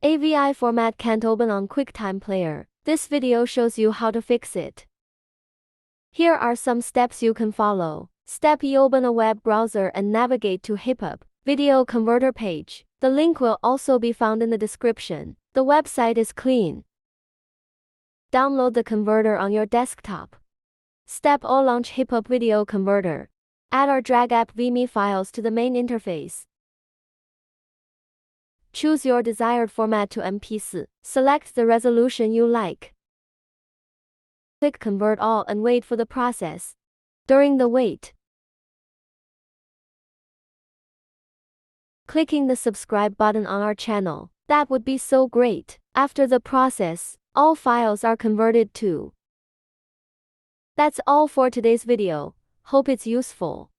AVI format can't open on QuickTime Player. This video shows you how to fix it. Here are some steps you can follow. Step E. Open a web browser and navigate to HitPaw video converter page. The link will also be found in the description. The website is clean. Download the converter on your desktop. Step O. Launch HitPaw video converter. Add or drag AVI files to the main interface. Choose your desired format to MP4. Select the resolution you like. Click Convert All and wait for the process. During the wait, clicking the subscribe button on our channel, that would be so great. After the process, all files are converted too. That's all for today's video. Hope it's useful.